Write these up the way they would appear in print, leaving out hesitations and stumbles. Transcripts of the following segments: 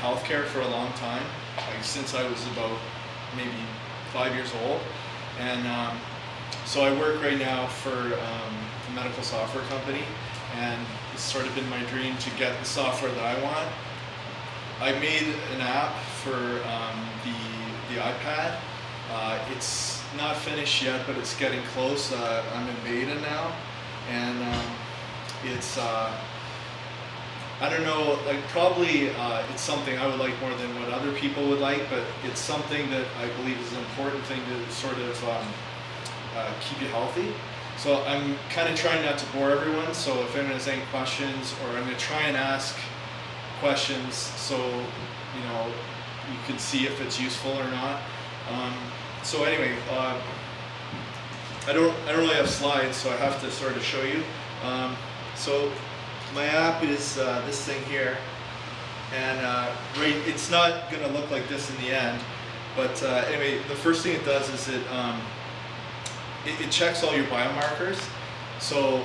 healthcare for a long time, like since I was about maybe 5 years old. And so I work right now for a medical software company, and it's sort of been my dream to get the software that I want. I made an app for the iPad. It's not finished yet, but it's getting close. I'm in beta now, and it's I don't know, like probably it's something I would like more than what other people would like, but it's something that I believe is an important thing to sort of keep you healthy. So I'm kind of trying not to bore everyone, so if anyone has any questions, or I'm going to try and ask questions so you know you can see if it's useful or not. So anyway, I don't really have slides, so I have to sort of show you. So my app is this thing here, and right, it's not going to look like this in the end, but anyway, the first thing it does is it checks all your biomarkers. So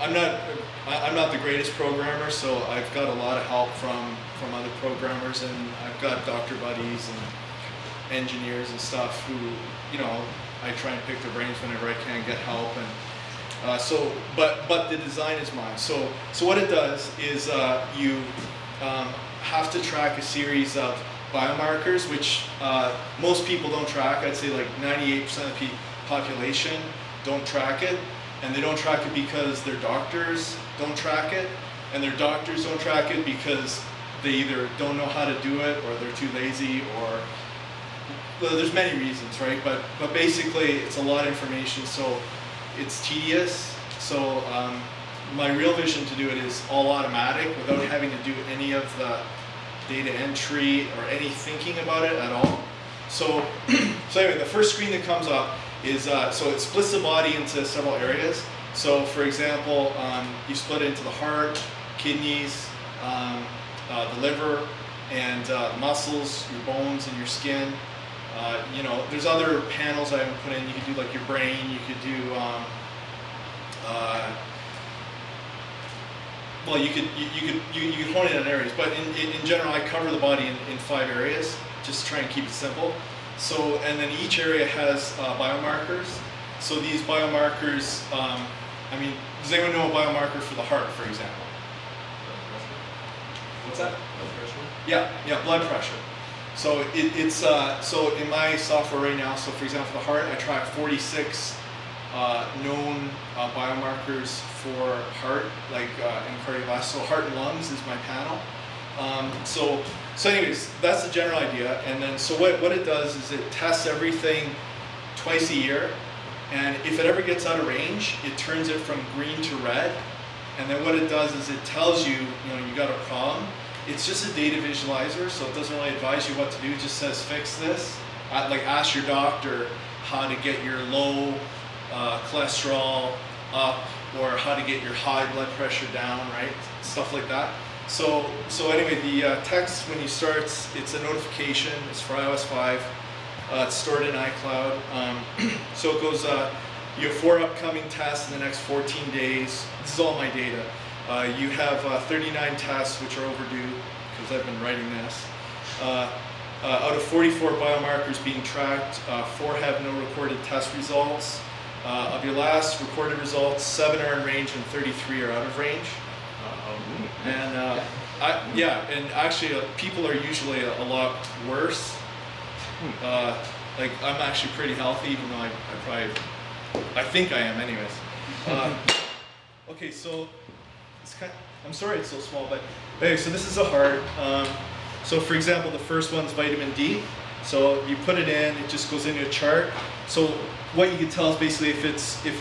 I'm not the greatest programmer, so I've got a lot of help from other programmers, and I've got doctor buddies and engineers and stuff who, you know, I try and pick their brains whenever I can get help. And but the design is mine. So what it does is you have to track a series of biomarkers, which most people don't track. I'd say like 98% of the population don't track it, and they don't track it because their doctors don't track it, and their doctors don't track it because they either don't know how to do it, or they're too lazy, or well, there's many reasons, right? But basically, it's a lot of information, so it's tedious. So my real vision to do it is all automatic without having to do any of the data entry or any thinking about it at all. So anyway, the first screen that comes up is, so it splits the body into several areas. So for example, you split it into the heart, kidneys, the liver, and muscles, your bones, and your skin. You know, there's other panels I haven't put in. You could do like your brain. You could do, well, you could hone in on areas. But in general, I cover the body in 5 areas, just to try and keep it simple. So, and then each area has biomarkers. So these biomarkers, I mean, does anyone know a biomarker for the heart, for example? What's that? Blood pressure? Yeah, blood pressure. So it's so in my software right now, so for example, for the heart, I track 46 known biomarkers for heart, like in cardiovascular. So heart and lungs is my panel. So anyways, that's the general idea. And then so what it does is it tests everything twice a year, and if it ever gets out of range, it turns it from green to red. And then what it does is it tells you, you know, you got a problem. It's just a data visualizer, so it doesn't really advise you what to do. It just says fix this. Like ask your doctor how to get your low cholesterol up, or how to get your high blood pressure down, right? Stuff like that. So anyway, the text when you start, it's a notification. It's for iOS 5. It's stored in iCloud. So it goes. You have 4 upcoming tests in the next 14 days. This is all my data. You have 39 tests which are overdue, because I've been writing this. Out of 44 biomarkers being tracked, 4 have no recorded test results. Of your last recorded results, 7 are in range and 33 are out of range. And yeah, and actually people are usually a lot worse. Like I'm actually pretty healthy, even though I think I am anyways. Okay, so it's kind of, I'm sorry it's so small, but anyway, so this is a heart. So for example, the first one's vitamin D. So you put it in, it just goes into a chart. So what you can tell is basically if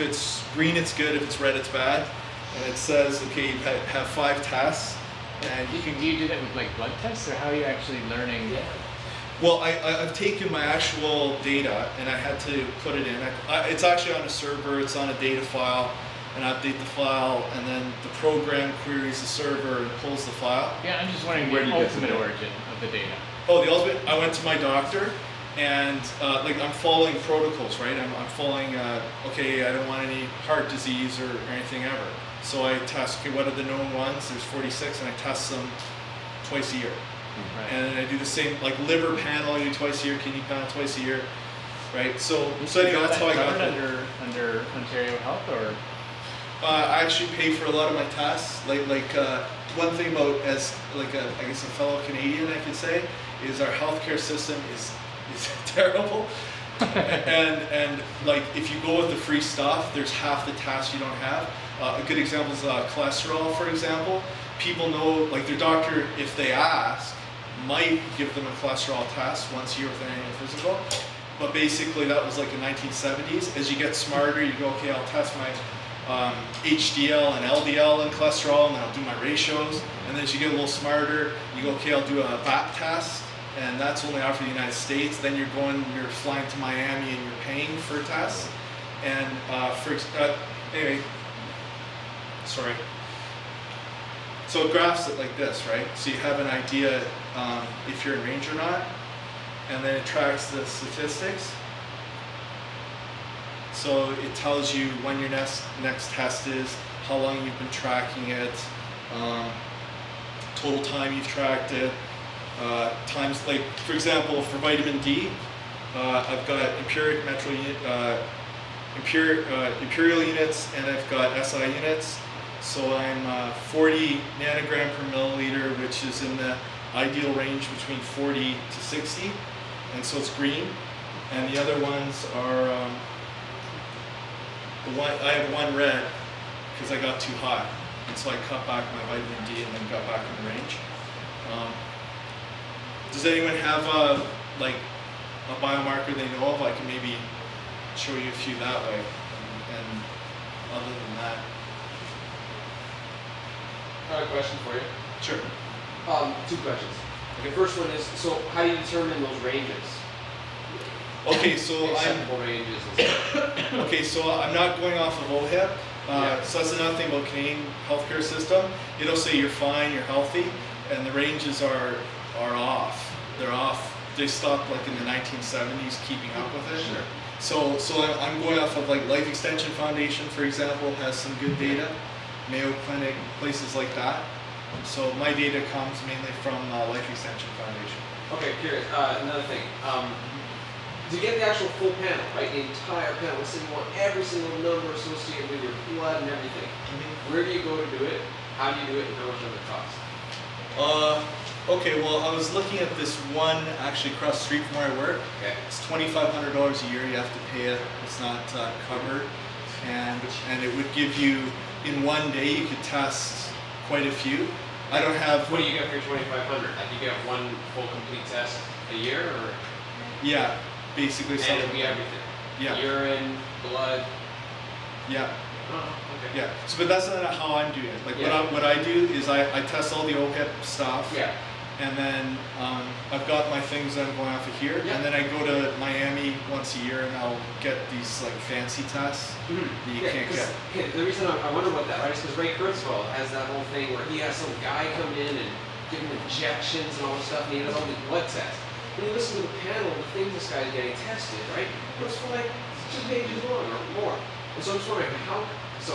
it's green, it's good. If it's red, it's bad. And it says, okay, you have 5 tests. And do you do that with like blood tests, or how are you actually learning? Yeah. Well, I've taken my actual data and I had to put it in. It's actually on a server. It's on a data file, and I update the file, and then the program queries the server and pulls the file. Yeah, I'm just wondering the ultimate origin of the data. Oh, the ultimate. I went to my doctor, and like I'm following protocols, right? I'm following. Okay, I don't want any heart disease or anything ever. So I test. Okay, what are the known ones? There's 46, and I test them twice a year. Right. And I do the same, like liver panel I do twice a year, kidney panel twice a year, right? So anyway, that's how I got it. Under Ontario Health, or? I actually pay for a lot of my tests. One thing about, as like I guess a fellow Canadian, I could say, is our healthcare system is terrible. and like if you go with the free stuff, there's half the tests you don't have. A good example is cholesterol, for example. People know, like their doctor, if they ask, might give them a cholesterol test once a year with an annual physical. But basically that was like the 1970s. As you get smarter, you go, okay, I'll test my HDL and LDL and cholesterol, and then I'll do my ratios. And then as you get a little smarter, you go, okay, I'll do a BAP test, and that's only offered in the United States. Then you're flying to Miami and you're paying for tests. And anyway, sorry. So it graphs it like this, right? So you have an idea if you're in range or not, and then it tracks the statistics. So it tells you when your next test is, how long you've been tracking it, total time you've tracked it, times, like for example, for vitamin D, I've got imperial units, and I've got SI units. So I'm 40 nanogram per milliliter, which is in the ideal range between 40 to 60, and so it's green. And the other ones are, I have one red because I got too hot, and so I cut back my vitamin D and then got back in the range. Does anyone have a biomarker they know of? I can maybe show you a few that way, and other than that. I have a question for you. Sure. Two questions. The first one is, so how do you determine those ranges? Okay, so Acceptable ranges and stuff. okay, so I'm not going off of OHIP. So that's another thing about Canadian healthcare system. It'll say you're fine, you're healthy, and the ranges are off. They're off. They stopped like in the 1970s keeping up with it. Sure. So I'm going off of like Life Extension Foundation, for example, has some good data. Mayo Clinic, places like that. So my data comes mainly from Life Extension Foundation. Okay, curious. Another thing. To get the actual full panel, right, the entire panel, let's say you want every single number associated with your blood and everything. Where do you go to do it? How do you do it? And how much does it cost? Okay, well, I was looking at this one actually across the street from where I work. Okay. It's $2,500 a year. You have to pay it. It's not covered, and it would give you, in one day you could test quite a few. I don't have. What do you get for your 2,500? Like you get one full complete test a year, or? Yeah, basically. And it'll be everything. Yeah. Urine, blood. Yeah. Oh, okay. Yeah. So, but that's not how I'm doing it. Like what I do is I test all the OHIP stuff. Yeah. And then I've got my things that I'm going off of here, and then I go to Miami once a year, and I'll get these like fancy tests that you can't get. Okay, the reason I wonder about that, right, is because Ray Kurzweil has that whole thing where he has some guy come in and give him injections and all this stuff, and he does all these blood tests. When you listen to the panel, the things this guy's getting tested, right, it's for like 2 pages long or more. And so I'm just wondering how. So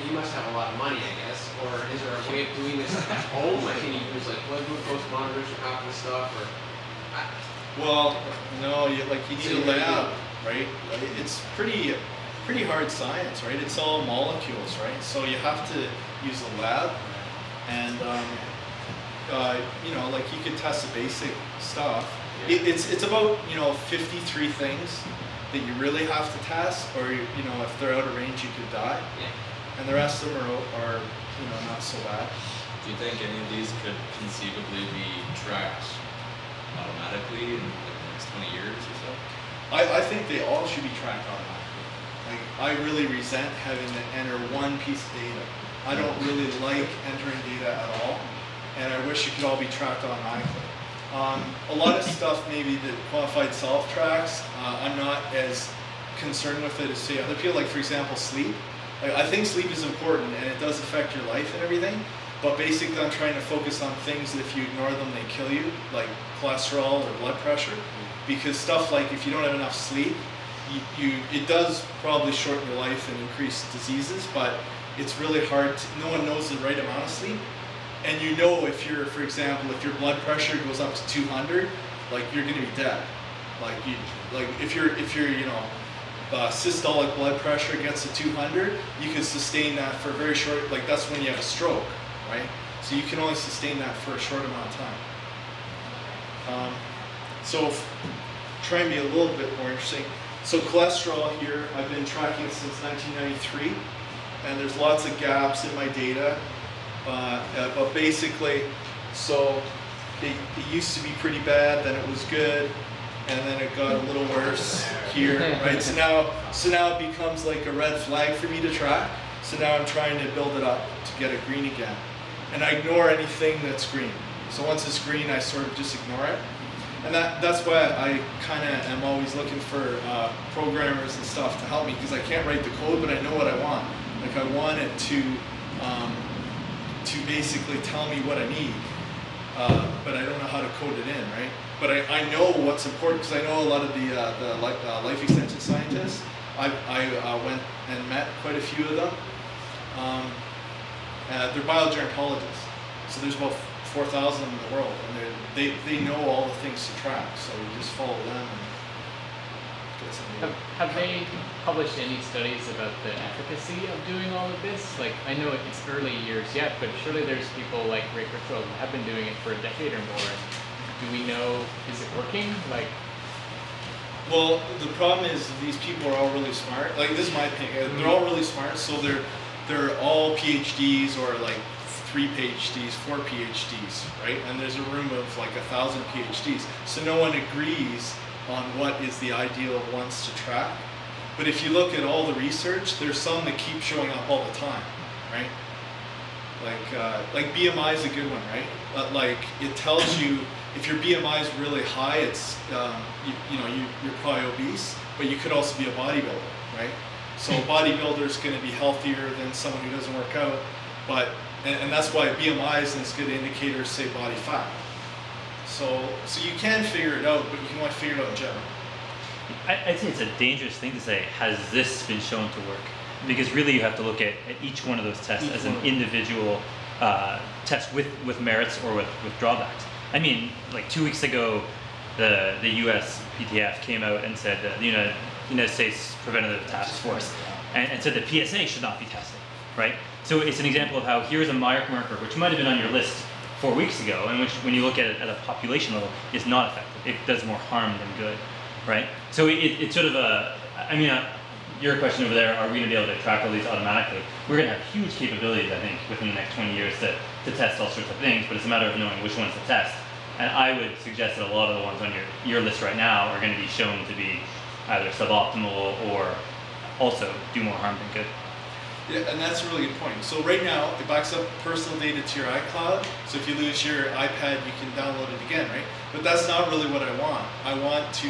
you must have a lot of money, I guess, or is there a way of doing this at home? Like, can you use like blood glucose monitors for half this stuff, or? Well, no, you need a lab, right? It's pretty hard science, right? It's all molecules, right? So you have to use a lab, and you know, like you could test the basic stuff. Yeah. It's about 53 things that you really have to test, or if they're out of range, you could die. Yeah. And the rest of them are not so bad. Do you think any of these could conceivably be tracked automatically in like the next 20 years or so? I think they all should be tracked automatically. Like, I really resent having to enter one piece of data. I don't really like entering data at all, and I wish it could all be tracked automatically. A lot of stuff maybe that Quantified self-tracks, I'm not as concerned with it as say other people, like for example sleep. Like, I think sleep is important and it does affect your life and everything, but basically I'm trying to focus on things that if you ignore them they kill you, like cholesterol or blood pressure, because stuff like if you don't have enough sleep, it does probably shorten your life and increase diseases, but it's really hard no one knows the right amount of sleep. and you know if you're, for example, if your blood pressure goes up to 200, like you're going to be dead. Like if you're systolic blood pressure gets to 200, you can sustain that for a very short, like that's when you have a stroke, right? So you can only sustain that for a short amount of time. So try and be a little bit more interesting. So cholesterol here, I've been tracking it since 1993, and there's lots of gaps in my data. But basically, so it used to be pretty bad, then it was good, and then it got a little worse here, right? So now it becomes like a red flag for me to track. So now I'm trying to build it up to get it green again. And I ignore anything that's green. So once it's green, I sort of just ignore it. And that's why I kind of am always looking for programmers and stuff to help me, because I can't write the code, but I know what I want. Like I want it to basically tell me what I need, but I don't know how to code it in, right? But I know what's important, because I know a lot of the life extension scientists. I went and met quite a few of them. They're biogerontologists, so there's about 4,000 of them in the world, and they know all the things to track, so you just follow them and get some data. Have they published any studies about the efficacy of doing all of this? Like, I know it's early years yet, but surely there's people like Ray Kurzweil who have been doing it for a decade or more. Do we know, is it working? Like, well, the problem is these people are all really smart. Like, this is my opinion. They're all really smart, so they're all PhDs or like 3 PhDs, 4 PhDs, right? And there's a room of like 1,000 PhDs. So no one agrees on what is the ideal ones to track. But if you look at all the research, there's some that keep showing up all the time, right? Like BMI is a good one, right? Like it tells you if your BMI is really high, it's you're probably obese, but you could also be a bodybuilder, right? So a bodybuilder is going to be healthier than someone who doesn't work out, but and that's why BMI isn't as good an indicator as say body fat. So you can figure it out, but you can only figure it out in general. I'd say it's a dangerous thing to say, has this been shown to work? Because really you have to look at each one of those tests as an individual test with merits or with drawbacks. I mean, like 2 weeks ago, the US PTF came out and said that the United States Preventative Task Force and said that PSA should not be tested, right? So it's an example of how here's a biomarker which might have been on your list 4 weeks ago, and which when you look at it at a population level is not effective. It does more harm than good, right? So it's sort of your question over there, are we going to be able to track all these automatically? We're going to have huge capabilities, I think, within the next 20 years to test all sorts of things, but it's a matter of knowing which ones to test. And I would suggest that a lot of the ones on your list right now are going to be shown to be either suboptimal or also do more harm than good. Yeah, and that's a really good point. So right now, it backs up personal data to your iCloud. So if you lose your iPad, you can download it again, right? But that's not really what I want. I want to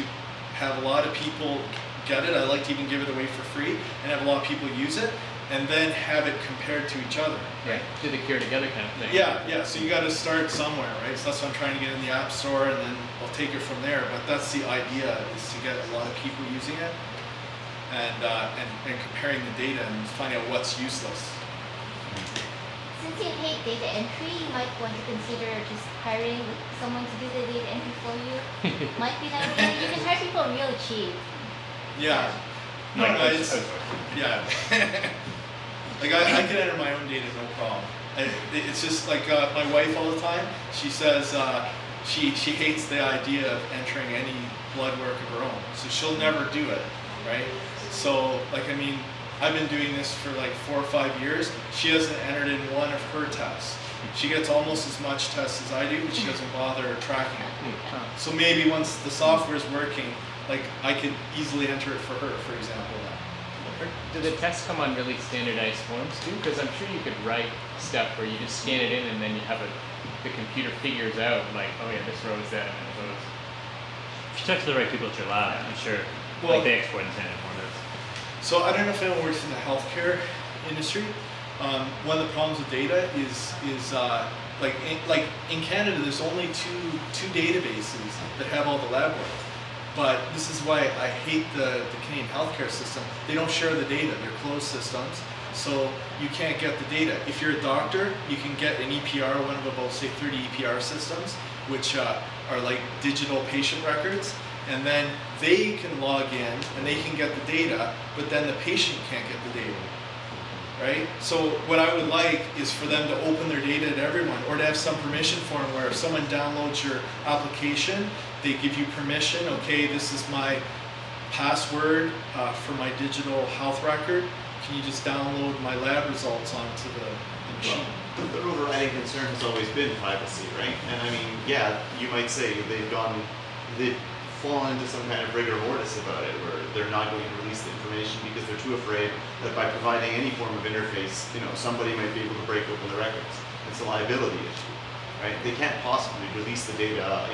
have a lot of people get it. I like to even give it away for free and have a lot of people use it, and then have it compared to each other, right? Do the cure together kind of thing. Yeah. So you got to start somewhere, right? So that's what I'm trying to get in the App Store, and then I'll take it from there. But that's the idea, is to get a lot of people using it, and comparing the data and finding out what's useless. Since you hate data entry, you might want to consider just hiring someone to do the data entry for you. Might be an idea. You can hire people really cheap. Yeah. No, yeah. Like I can enter my own data, no problem. It's just like my wife all the time. She says she hates the idea of entering any blood work of her own, so she'll never do it, right? So I've been doing this for like 4 or 5 years. She hasn't entered in one of her tests. She gets almost as much tests as I do, but she doesn't bother tracking it. So maybe once the software is working, like I could easily enter it for her, for example. Do the tests come on really standardized forms too? Because I'm sure you could write stuff where you just scan it in and then you have the computer figures out like, oh yeah, this row is that and it goes. If you talk to the right people at your lab, I'm sure they export and standard forms. So I don't know if anyone works in the healthcare industry. One of the problems with data is in Canada, there's only two databases that have all the lab work. But this is why I hate the Canadian healthcare system. They don't share the data. They're closed systems, so you can't get the data. If you're a doctor, you can get an EPR, one of about say 30 EPR systems, which are like digital patient records, and then they can log in and they can get the data, but then the patient can't get the data. Right? So what I would like is for them to open their data to everyone, or to have some permission form where if someone downloads your application, they give you permission, okay, this is my password for my digital health record. Can you just download my lab results onto the machine? Well, the overriding concern has always been privacy, right? And I mean, yeah, you might say they've fallen into some kind of rigor mortis about it, where they're not going to release the information because they're too afraid that by providing any form of interface, somebody might be able to break open the records. It's a liability issue, right? They can't possibly release the data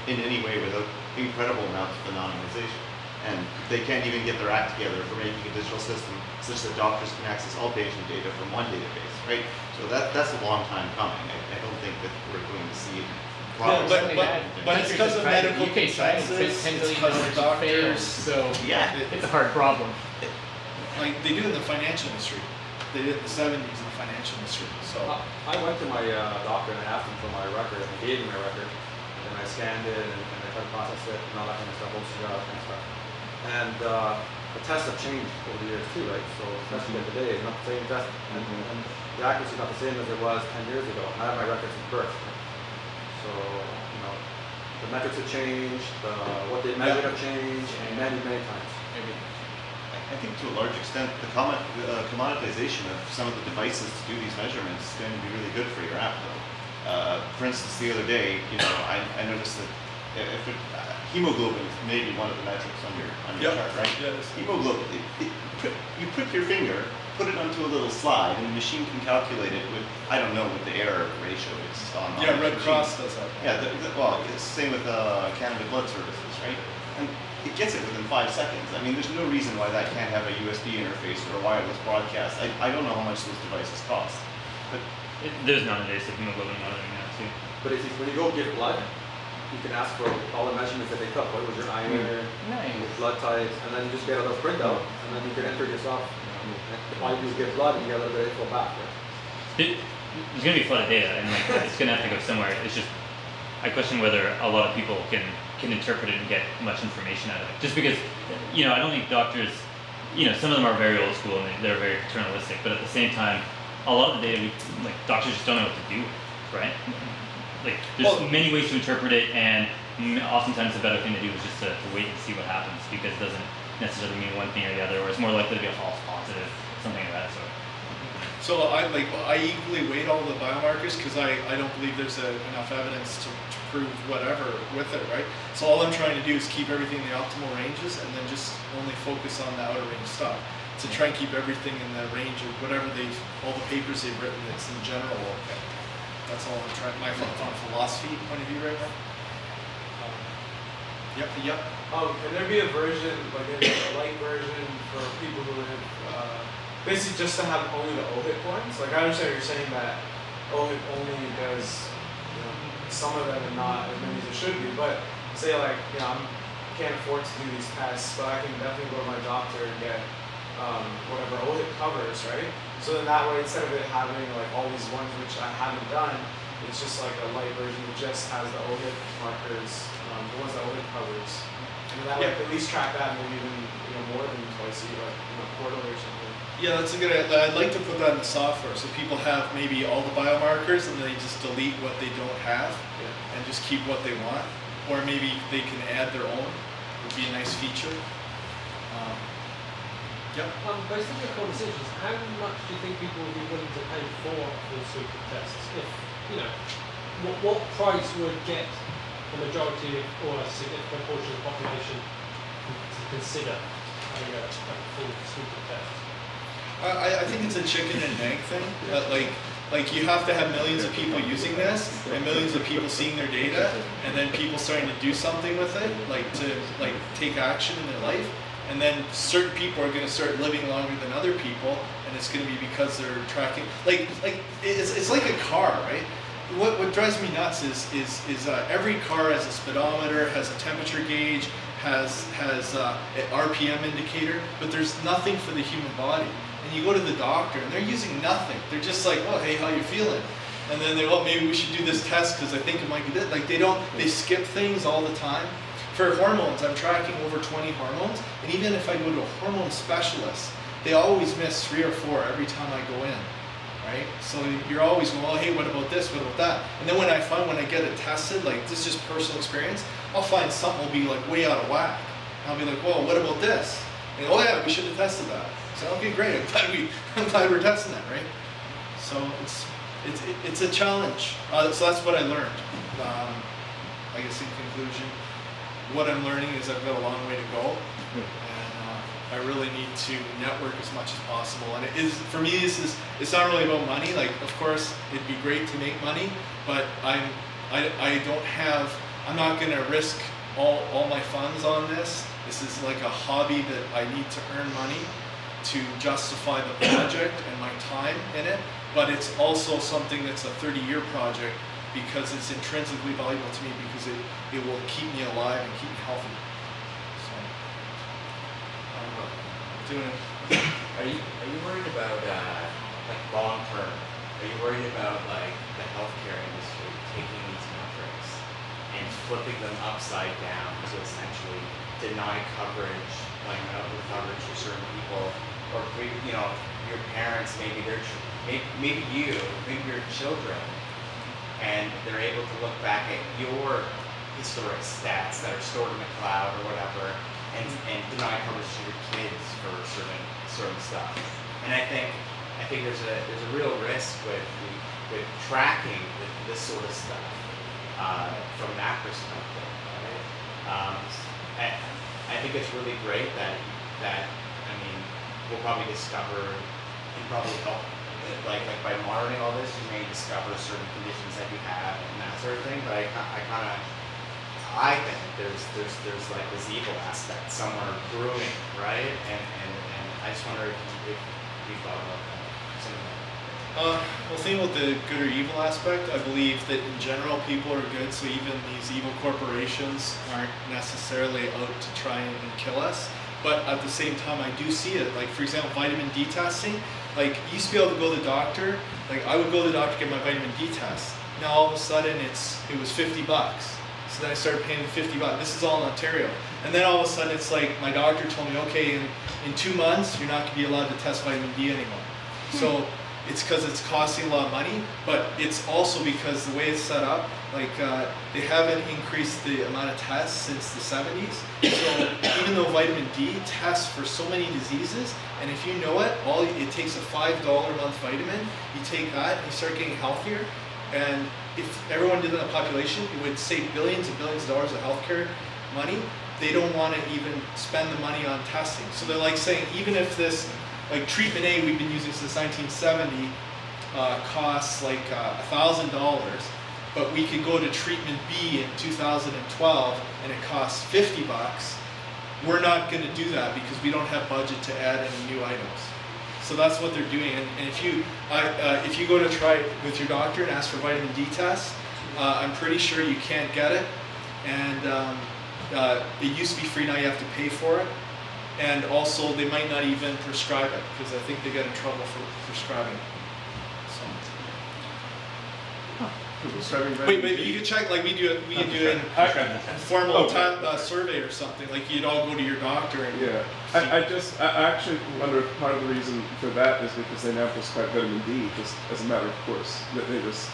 in any way without incredible amounts of anonymization. And they can't even get their act together for making a digital system such that doctors can access all patient data from one database, right? So that's a long time coming. I don't think that we're going to see it. Yeah, but it's because of medical consensus, $10 it's because of doctors. So yeah, it's a hard problem. Like they do in the financial industry. They did in the 70s in the financial industry. So I went to my doctor and I asked him for my record, and he gave me my record, and then I scanned it and I tried to process it and all that kind of stuff, OCR, that kind of stuff. And the tests have changed over the years too, right? So the test you get today is not the same test, and the accuracy is not the same as it was 10 years ago. I have my records in birth. So, the metrics have changed, what they measured have changed, many, many times. Maybe. I think to a large extent, the commoditization of some of the devices to do these measurements is going to be really good for your app, though. For instance, the other day, I noticed that if hemoglobin is maybe one of the metrics on your chart, right? Yes. Hemoglobin, you prick your finger, put it onto a little slide, and the machine can calculate it with, I don't know what the error ratio is on yeah, Red machine. Cross does that. Yeah, well, it's the same with Canada Blood Services, right? And it gets it within 5 seconds. I mean, there's no reason why that can't have a USB interface or a wireless broadcast. I don't know how much those devices cost, but There's non-invasive hemoglobin monitoring now too. But when you go give blood, you can ask for all the measurements that they took. What was your iron, your blood types, and then you just get a little printout, and then you can enter it yourself. All you do is give blood and you get a little bit of info back. Right? There's going to be a flood of data, and it's going to have to go somewhere. It's just, I question whether a lot of people can interpret it and get much information out of it. Just because, I don't think doctors, some of them are very old school and they're very paternalistic, but at the same time, a lot of the data, doctors just don't know what to do, right? Like, there's many ways to interpret it, and oftentimes the better thing to do is just to wait and see what happens, because it doesn't necessarily mean one thing or the other, or it's more likely to be a false positive, something of that sort. So I equally weight all the biomarkers because I don't believe there's enough evidence to prove whatever with it, right? So all I'm trying to do is keep everything in the optimal ranges and then just only focus on the outer range stuff to try and keep everything in the range of whatever all the papers they've written that's in general okay. That's all I'm trying, my philosophy point of view right now. Yep. Can there be a version, like a light version for people who have, basically just to have only the OHIT points? Like I understand you're saying that OHIT only does, some of them and not as many as it should be, but say like, I can't afford to do these tests, but I can definitely go to my doctor and get whatever OHIT covers, right? So then that way, instead of it having like all these ones which I haven't done, it's just like a light version that just has the OHIT markers, the ones that OHIT covers. And that way I can at least track that maybe even more than twice a year, like quarterly or something. Yeah, that's a good idea. I'd like to put that in the software so people have maybe all the biomarkers and then they just delete what they don't have and just keep what they want. Or maybe they can add their own. It would be a nice feature. Based on your conversations, how much do you think people would be willing to pay for a full suite of tests? If, what price would get the majority or a significant portion of the population to consider having a full suite of tests? I think it's a chicken and egg thing. Like you have to have millions of people using this and millions of people seeing their data and then people starting to do something with it, to take action in their life. And then certain people are going to start living longer than other people, and it's going to be because they're tracking. It's like a car, right? What drives me nuts is every car has a speedometer, has a temperature gauge, has an RPM indicator, but there's nothing for the human body. And you go to the doctor and they're using nothing. They're just like, oh, hey, how you feeling? And then they, oh, maybe we should do this test because I think it might be this. Like they skip things all the time. For hormones, I'm tracking over 20 hormones, and even if I go to a hormone specialist, they always miss 3 or 4 every time I go in, right? So you're always going, oh, hey, what about this, what about that? And then when I get it tested, like this is just personal experience, I'll find something will be like way out of whack. And I'll be like, whoa, what about this? And oh yeah, we should have tested that. So okay, great, I'm glad we're testing that, right? So it's a challenge. So that's what I learned. I guess in conclusion, what I'm learning is I've got a long way to go, and I really need to network as much as possible. And it is, for me, it's not really about money. Like, of course, it'd be great to make money, but I'm not going to risk all my funds on this. This is like a hobby that I need to earn money to justify the project and my time in it. But it's also something that's a 30-year project, because it's intrinsically valuable to me, because it will keep me alive and keep me healthy. So, doing it. Are you worried about like long term? Are you worried about like the healthcare industry taking these metrics and flipping them upside down to essentially deny coverage, like medical coverage for certain people, or your parents, maybe maybe your children? And they're able to look back at your historic stats that are stored in the cloud or whatever, and deny coverage to your kids for certain stuff. And I think there's a real risk with tracking this sort of stuff from that perspective. Right? I think it's really great that we'll probably discover and probably help. Like by monitoring all this, you may discover certain conditions that you have and that sort of thing. But I think there's like this evil aspect somewhere brewing, right? And I just wonder if you thought about that. Well, thinking about the good or evil aspect, I believe that in general people are good. So even these evil corporations aren't necessarily out to try and kill us. But at the same time, I do see it. Like, for example, vitamin D testing. Like, you used to be able to go to the doctor. Like, I would go to the doctor to get my vitamin D test. Now, all of a sudden, it was $50. So then I started paying the $50. This is all in Ontario. And then all of a sudden, it's like, my doctor told me, okay, in 2 months, you're not going to be allowed to test vitamin D anymore. So it's because it's costing a lot of money, but it's also because the way it's set up, like they haven't increased the amount of tests since the 70s. So even though vitamin D tests for so many diseases, and if you know it, it takes a $5 a month vitamin, you take that and you start getting healthier. And if everyone did that in the population, it would save billions and billions of dollars of healthcare money. They don't want to even spend the money on testing. So they're like saying, even if this, like treatment A we've been using since 1970 costs like $1,000, but we could go to treatment B in 2012 and it costs $50. We're not going to do that because we don't have budget to add any new items. So that's what they're doing. And if you go to try it with your doctor and ask for vitamin D tests, I'm pretty sure you can't get it. And it used to be free, now you have to pay for it. And also, they might not even prescribe it because I think they get in trouble for prescribing it. Wait, you can check, like we can do an informal survey or something, like you'd all go to your doctor and... Yeah, I actually wonder if part of the reason for that is because they now prescribe vitamin D, just as a matter of course. That they just,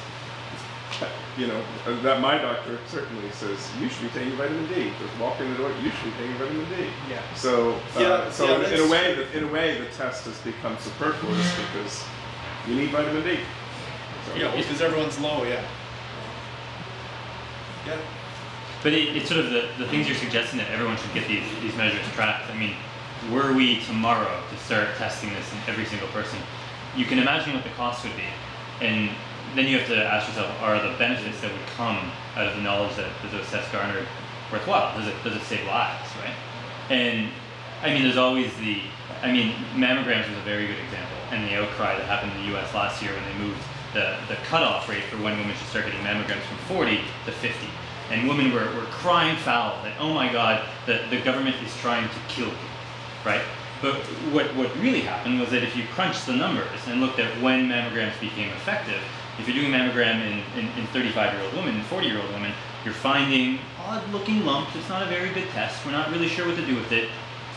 that my doctor certainly says, you should be taking vitamin D. Just walk in the door, you should be taking vitamin D. Yeah. So, in a way, the test has become superfluous because you need vitamin D. So, yeah, because everyone's low, yeah. Yeah. But it's sort of the things you're suggesting that everyone should get these measures tracked. I mean, were we tomorrow to start testing this in every single person, you can imagine what the cost would be. And then you have to ask yourself, are the benefits that would come out of the knowledge that those tests garnered worthwhile? Does it save lives, right? And I mean, there's always mammograms was a very good example, and the outcry that happened in the US last year when they moved the cutoff rate for when women should start getting mammograms from 40 to 50. and women were crying foul that, oh my God, the government is trying to kill people, right? But what really happened was that if you crunched the numbers and looked at when mammograms became effective, if you're doing a mammogram in 35-year-old women and 40-year-old women, you're finding odd-looking lumps. It's not a very good test. We're not really sure what to do with it.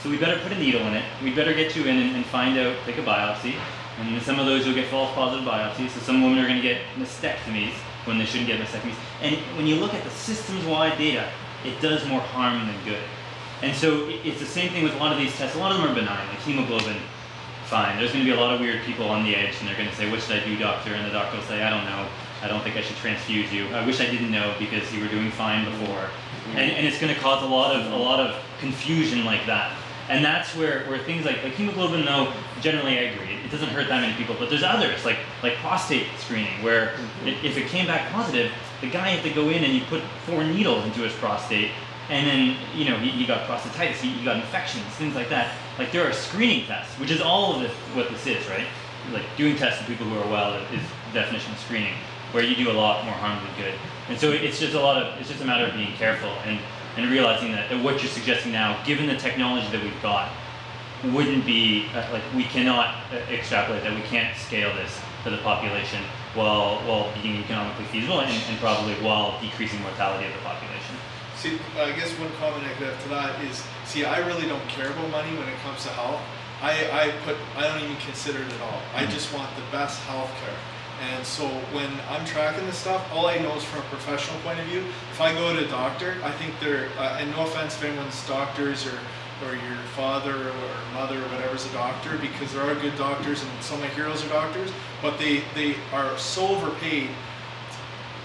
So we better put a needle in it. We better get you in and find out, take a biopsy. And in some of those you'll get false positive biopsies. So some women are going to get mastectomies when they shouldn't get mastectomies. And when you look at the systems-wide data, it does more harm than good. And so it's the same thing with a lot of these tests. A lot of them are benign, like hemoglobin, fine. There's going to be a lot of weird people on the edge, and they're going to say, what should I do, doctor? And the doctor will say, I don't know. I don't think I should transfuse you. I wish I didn't know because you were doing fine before. And it's going to cause a lot of confusion like that. And that's where things like hemoglobin, though, generally I agree. It doesn't hurt that many people, but there's others, like prostate screening, where if it came back positive, the guy had to go in and you put 4 needles into his prostate, and then, he got prostatitis, he got infections, things like that. Like, there are screening tests, which is all of what this is, right? Like, doing tests on people who are well is the definition of screening, where you do a lot more harm than good. And so it's just a matter of being careful and realizing that what you're suggesting now, given the technology that we've got, wouldn't be, we cannot extrapolate that, we can't scale this to the population while being economically feasible and probably while decreasing mortality of the population. See, I guess one comment I could have to that is, I really don't care about money when it comes to health. I don't even consider it at all. I just want the best health care. And so when I'm tracking this stuff, all I know is from a professional point of view. If I go to a doctor, I think they're, and no offense if anyone's doctors or your father or mother or whatever's a doctor, because there are good doctors and some of my heroes are doctors, but they are so overpaid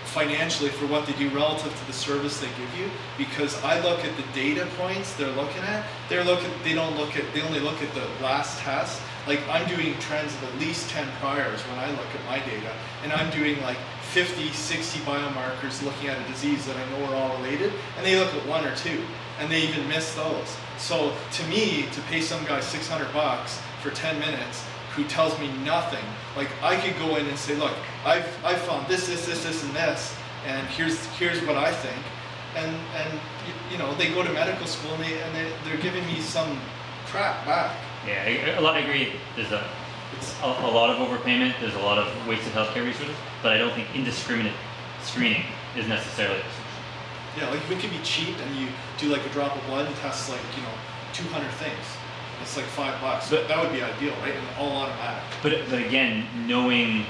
financially for what they do relative to the service they give you, because I look at the data points they're looking at. They only look at the last test. Like, I'm doing trends of at least 10 priors when I look at my data, and I'm doing like 50, 60 biomarkers looking at a disease that I know are all related, and they look at 1 or 2, and they even miss those. So to me, to pay some guy $600 for 10 minutes who tells me nothing, like, I could go in and say, look, I've found this, and here's what I think, and they go to medical school and they're giving me some crap back. Yeah, I agree. There's a lot of overpayment. There's a lot of wasted healthcare resources, but I don't think indiscriminate screening is necessarily the solution. Yeah, like, we could be cheap and you do like a drop of blood and test 200 things. It's like $5. But that would be ideal, right? And all automatic. But again, knowing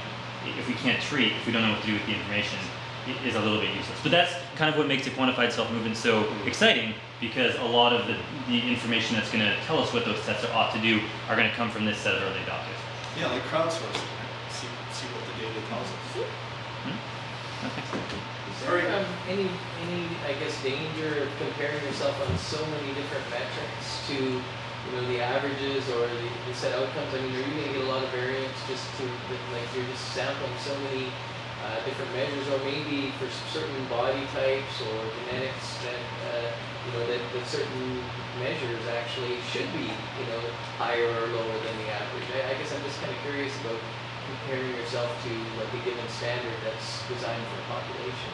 if we can't treat, if we don't know what to do with the information, is a little bit useless. But that's kind of what makes the quantified self-movement so exciting, because a lot of the information that's going to tell us what those tests ought to do are going to come from this set of early adopters. Yeah, like crowdsourcing, right? See what the data tells us. Is there any I guess danger of comparing yourself on so many different metrics to the averages or the set outcomes? I mean, are you going to get a lot of variance just like you're just sampling so many different measures, or maybe for certain body types or genetics that that certain measures actually should be higher or lower than the average? I guess I'm just kind of curious about comparing yourself to like a given standard that's designed for the population.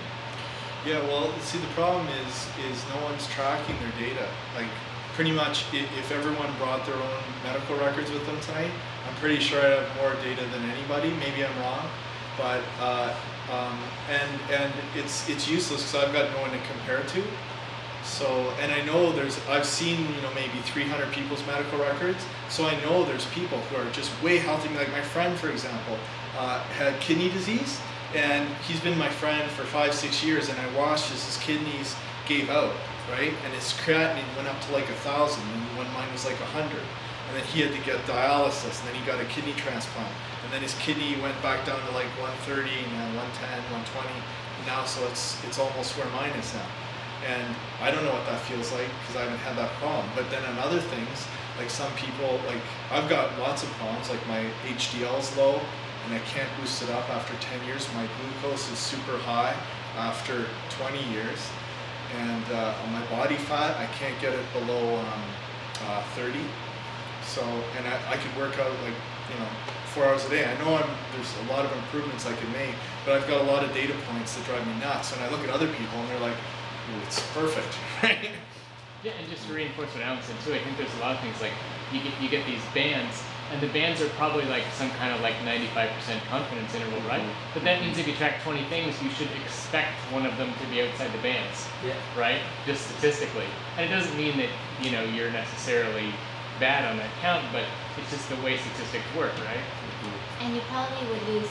Yeah, well, see, the problem is no one's tracking their data. Like, pretty much, if everyone brought their own medical records with them tonight, I'm pretty sure I'd have more data than anybody. Maybe I'm wrong, but and it's useless because I've got no one to compare to. So, and I know I've seen maybe 300 people's medical records, so I know there's people who are just way healthy. Like my friend, for example, had kidney disease, and he's been my friend for 5-6 years, and I watched as his kidneys gave out, right? And his creatinine went up to like 1,000, and when mine was like 100. And then he had to get dialysis, and then he got a kidney transplant. And then his kidney went back down to like 130, and then 110, 120, and now so it's almost where mine is now. And I don't know what that feels like because I haven't had that problem. But then on other things, like some people, like I've got lots of problems, like my HDL is low and I can't boost it up after 10 years. My glucose is super high after 20 years. And on my body fat, I can't get it below 30. So, and I could work out like, 4 hours a day. I know there's a lot of improvements I could make, but I've got a lot of data points that drive me nuts. And I look at other people and they're like, it's perfect, right? Yeah, and just to reinforce what Alan said too, I think there's a lot of things like you get these bands, and the bands are probably like some kind of like 95% confidence interval, right? But that means if you track 20 things, you should expect one of them to be outside the bands, Yeah. right? Just statistically. And it doesn't mean that, you know, you're necessarily bad on that count, but it's just the way statistics work, right? And you probably would lose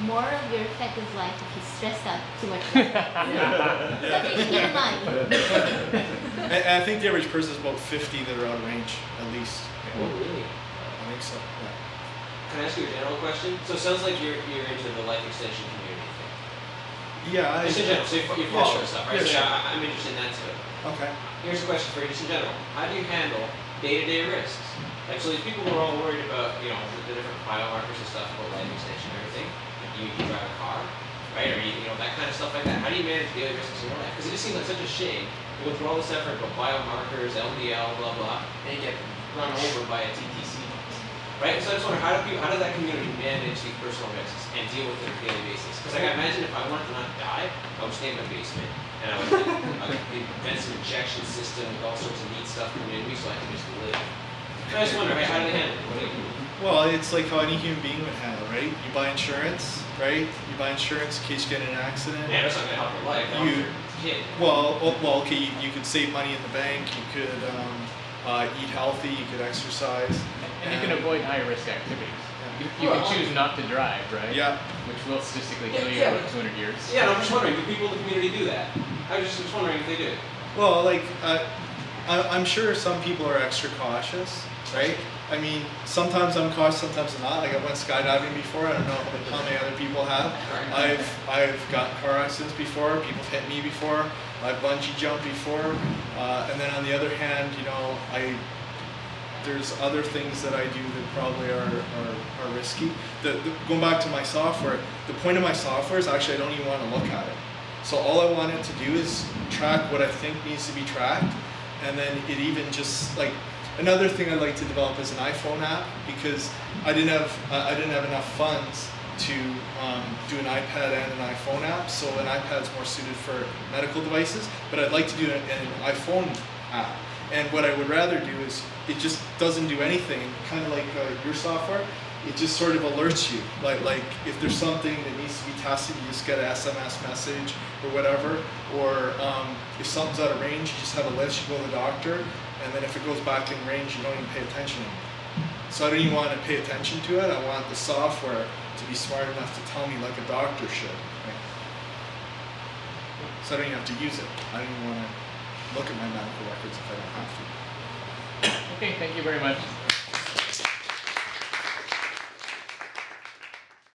more of your effective life if you stressed out too much. Something to keep in mind. And I think the average person is about 50 that are out of range, at least. Oh, really? I think so, yeah. Can I ask you a general question? So it sounds like you're into the life extension community thing. Yeah, Just in general, so you yeah, follow sure. this stuff, right? Yeah, So sure. I'm interested in that too. Okay. Here's a question for you, just in general. How do you handle day-to-day risks? Like, so these people who are all worried about, you know, the different biomarkers and stuff about life extension and everything. Like you drive a car, right? Or you know, that kind of stuff like that. How do you manage daily risks in your life? Because it just seems like such a shame. You go through all this effort about biomarkers, LDL, blah blah, and you get run over by a TTC. Right? So I just wonder, how does that community manage these personal risks and deal with it on a daily basis? Because like, I imagine if I wanted to not die, I would stay in my basement and I would invent some injection system with all sorts of neat stuff coming in me so I can just live. I just wonder, how do they handle it? What do you do? Well, it's like how any human being would handle, right? You buy insurance, right? You buy insurance in case you get in an accident. Yeah, that's not gonna help your life. Help You- your kid. Well, okay, you could save money in the bank. You could eat healthy. You could exercise. And you can avoid high risk activities. You Well, can choose not to drive, right? Yeah. Which will statistically kill you Yeah, in about 200 years. Yeah, and I'm just wondering, do people in the community do that? I was just wondering if they do. Well, like I'm sure some people are extra cautious, right? I mean, sometimes I'm cautious, sometimes I'm not. Like I went skydiving before. I don't know how many other people have. I've gotten car accidents before. People have hit me before. I've bungee jumped before. And then on the other hand, you know, there's other things that I do that probably are risky. Going back to my software, the point of my software is actually I don't even want to look at it. So all I want it to do is track what I think needs to be tracked, and then it even just like another thing I'd like to develop is an iPhone app because I didn't have enough funds to do an iPad and an iPhone app. So an iPad's more suited for medical devices, but I'd like to do an iPhone app. And what I would rather do is it just doesn't do anything, kind of like your software. It just sort of alerts you, like if there's something that needs to be tested, you just get an SMS message or whatever. Or if something's out of range, you just have a list. You go to the doctor, and then if it goes back in range, you don't even pay attention anymore. So I don't even want to pay attention to it. I want the software to be smart enough to tell me like a doctor should. Right? So I don't even have to use it. I don't even want to look at my medical records if I don't have to. Okay, thank you very much.